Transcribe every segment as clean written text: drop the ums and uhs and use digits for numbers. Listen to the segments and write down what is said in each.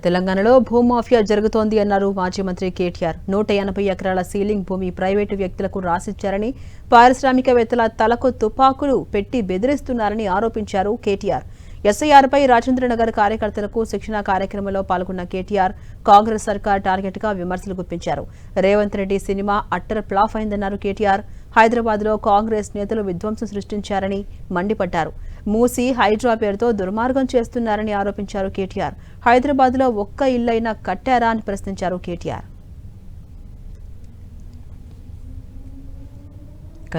తెలంగాణలో భూమాఫియా జరుగుతోంది అన్నారు మాజీ మంత్రి కేటీఆర్. 180 ఎకరాల సీలింగ్ భూమి ప్రైవేటు వ్యక్తులకు రాసిచ్చారని, పారిశ్రామికవేత్తల తలకు తుపాకులు పెట్టి బెదిరిస్తున్నారని ఆరోపించారు కేటీఆర్. ఎస్ఐఆర్పై రాజేంద్రనగర్ కార్యకర్తలకు శిక్షణ కార్యక్రమంలో పాల్గొన్న కేటీఆర్ కాంగ్రెస్ సర్కార్ టార్గెట్గా విమర్శలు గుప్పించారు. Revanth Reddy cinema utter flop అయిందన్నారు కేటీఆర్. హైదరాబాద్లో కాంగ్రెస్ నేతలు విధ్వంసం సృష్టించారని మండిపడ్డారు. మూసి హైడ్రా పేరుతో దుర్మార్గం చేస్తున్నారని ఆరోపించారు కేటీఆర్. హైదరాబాద్లో ఒక్క ఇల్లైనా కట్టారా అని ప్రశ్నించారు కేటీఆర్.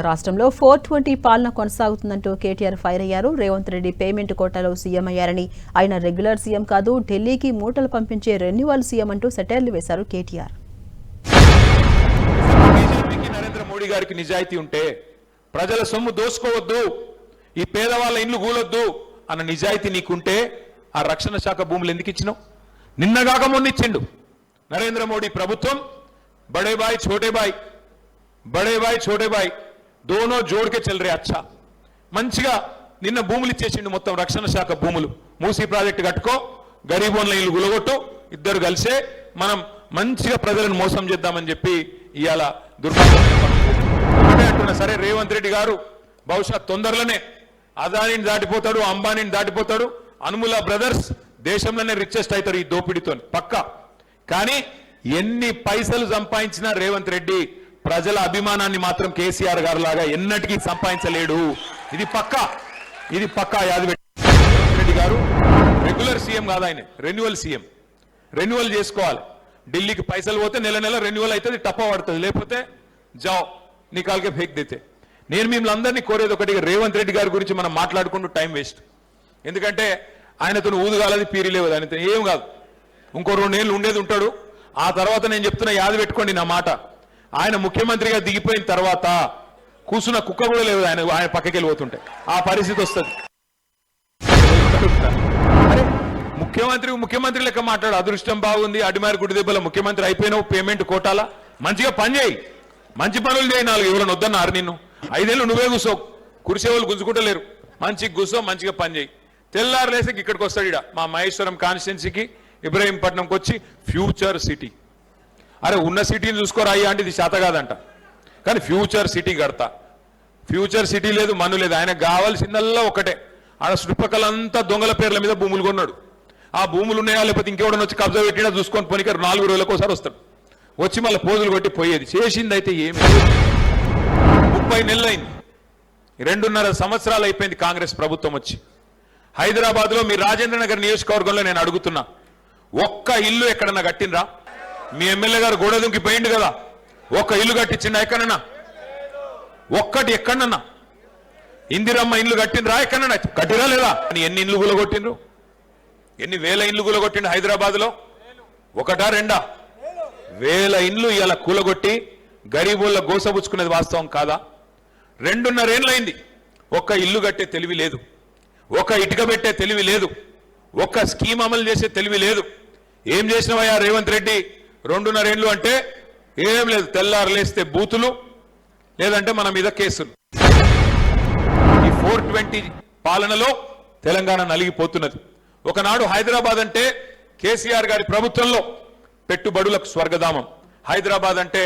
రాష్ట్రంలో 420 పాలన కొనసాగుతుందంటూ కేటీఆర్ ఫైర్ అయ్యారు. రేవంత్ రెడ్డి పేమెంట్ కోటాలో సీఎం అయ్యారని, ఆయన రెగ్యులర్ సీఎం కాదు, ఢిల్లీకి మూటలు పంపించే రెన్యువల్ సీఎం అంటూ సెటైర్లు వేశారు కేటీఆర్. నరేంద్ర మోడీ గారికి నిజాయితీ ఉంటే ప్రజల సొమ్ము దోసుకోవద్దు, ఈ పేదవాళ్ళ ఇండ్లు కూలొద్దు అన్న నిజాయితీ నీకుంటే ఆ రక్షణ శాఖ భూములు ఎందుకు ఇచ్చినావు? నిన్నగాక మొన్న ఇచ్చిండు నరేంద్ర మోడీ ప్రభుత్వం. బడే బాయ్ ఛోటే బాయ్, బడే బాయ్ ఛోటే బాయ్ దోనో జోడ్కే చల్ రే. అచ్చా మంచిగా నిన్న భూములు ఇచ్చేసిండు, మొత్తం రక్షణ శాఖ భూములు. మూసీ ప్రాజెక్టు కట్టుకో, గరీబోన్ల ఇల్లు గులగొట్టు, ఇద్దరు కలిసే మనం మంచిగా ప్రజలను మోసం చేద్దామని చెప్పి ఇవాళ దుర్మార్గం అంటున్నా. సరే, రేవంత్ రెడ్డి గారు బహుశా తొందరలోనే అదానిని దాటిపోతాడు, అంబానీని దాటిపోతాడు, అనుముల బ్రదర్స్ దేశంలోనే రిచెస్ట్ అవుతారు ఈ దోపిడితో పక్కా. కానీ ఎన్ని పైసలు సంపాదించినా రేవంత్ రెడ్డి ప్రజల అభిమానాన్ని మాత్రం కేసీఆర్ గారు లాగా ఎన్నటికీ సంపాదించలేడు. ఇది పక్కా, ఇది పక్కా యాదవ్ రెడ్డి గారు రెగ్యులర్ సీఎం కాదు, ఆయన రెన్యువల్ సీఎం. రెన్యువల్ చేసుకోవాలి. ఢిల్లీకి పైసలు పోతే నెల నెల రెన్యువల్ అవుతుంది, టప్ప పడుతుంది. లేకపోతే జావ్ నికాల్కే ఫేక్ దితే. నేను మిమ్మల్ని అందరినీ కోరేది ఒకటి, రేవంత్ రెడ్డి గారి గురించి మనం మాట్లాడుకుంటూ టైం వేస్ట్. ఎందుకంటే ఆయనతో ఊదుగాలది పీరిలేవు, ఆయనతో ఏం కాదు. ఇంకో 2 ఏళ్ళు ఉండేది ఉంటాడు. ఆ తర్వాత నేను చెప్తున్నా, యాద పెట్టుకోండి నా మాట, ఆయన ముఖ్యమంత్రిగా దిగిపోయిన తర్వాత కూసున్న కుక్క కూడా లేదు ఆయన పక్కకి వెళ్ళిపోతుంటే. ఆ పరిస్థితి వస్తుంది. అరే ముఖ్యమంత్రి లెక్క మాట్లాడు. అదృష్టం బాగుంది, అడిమారి గుడి దెబ్బల ముఖ్యమంత్రి అయిపోయినావు, పేమెంట్ కోటాలా. మంచిగా పని చేయి, మంచి పనులు చేయి. 4 ఎవరైనా వద్దన్నారు నిన్ను. 5 ఏళ్ళు నువ్వే కూర్చో, కురిసేవాళ్ళు గుంజుకుంటలేరు. మంచిగా కూర్చో, మంచిగా పని చేయి. తెల్లారు లేసకి ఇక్కడికి వస్తాడు. ఇడ మా మహేశ్వరం కాన్స్టిట్యున్సీకి ఇబ్రహీంపట్నంకి వచ్చి ఫ్యూచర్ సిటీ. అరే ఉన్న సిటీని చూసుకోరా అయ్యా అంటే ఇది శాత కాదంట. కానీ ఫ్యూచర్ సిటీ కడతా. ఫ్యూచర్ సిటీ లేదు, మన్ను లేదు. ఆయనకు కావాల్సిందల్లా ఒకటే, ఆడ చుట్టుపక్కలంతా దొంగల పేర్ల మీద భూములు కొన్నాడు. ఆ భూములు ఉన్నాయా లేకపోతే ఇంకెవడని వచ్చి కబ్జా పెట్టినా చూసుకొని పోనీకి 4 రోజులకు ఒకసారి వస్తాడు. వచ్చి మళ్ళీ పోజులు కొట్టి పోయేది. చేసింది అయితే ఏమి 30 నెలలు అయింది, 2.5 సంవత్సరాలు అయిపోయింది కాంగ్రెస్ ప్రభుత్వం వచ్చి. హైదరాబాద్లో మీ రాజేంద్రనగర్ నియోజకవర్గంలో నేను అడుగుతున్నా, ఒక్క ఇల్లు ఎక్కడన్నా కట్టినరా? మీ ఎమ్మెల్యే గారు గోడ దుంకి పోయిండు కదా, ఒక్క ఇల్లు కట్టించిండా ఎక్కడన్నా? ఒక్కటి ఎక్కడన్నా? ఇందిరమ్మ ఇల్లు కట్టినరా ఎక్కడన్నా? కట్టిరా లేదా? ఎన్ని ఇల్లు గులగొట్టిండ్రు? ఎన్ని వేల ఇల్లు కూలగొట్టిండు హైదరాబాద్లో? 1 2 వేల ఇండ్లు ఇలా కూలగొట్టి గరీబుల గోసబుచ్చుకునేది వాస్తవం కాదా? 2.5 ఏళ్ళైంది. ఒక్క ఇల్లు కట్టే తెలివి లేదు, ఒక ఇటుక పెట్టే తెలివి లేదు, ఒక్క స్కీమ్ అమలు చేసే తెలివి లేదు. ఏం చేసినవయ్యా రేవంత్ రెడ్డి 2.5 ఏళ్ళు అంటే? ఏం లేదు, తెల్లారు లేస్తే బూతులు, లేదంటే మన మీద కేసులు. ఈ 420 పాలనలో తెలంగాణ నలిగిపోతున్నది. ఒకనాడు హైదరాబాద్ అంటే కేసీఆర్ గారి ప్రభుత్వంలో పెట్టుబడులకు స్వర్గధామం. హైదరాబాద్ అంటే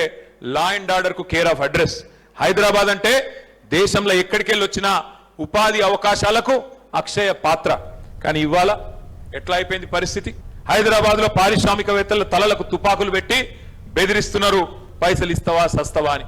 లా అండ్ ఆర్డర్ కు కేర్ ఆఫ్ అడ్రస్. హైదరాబాద్ అంటే దేశంలో ఎక్కడికెళ్ళి వచ్చినా ఉపాధి అవకాశాలకు అక్షయ పాత్ర. కానీ ఇవాళ ఎట్లా అయిపోయింది పరిస్థితి? హైదరాబాద్ లో పారిశ్రామికవేత్తల తలలకు తుపాకులు పెట్టి బెదిరిస్తున్నారు, పైసలు ఇస్తావా సస్తవా అని.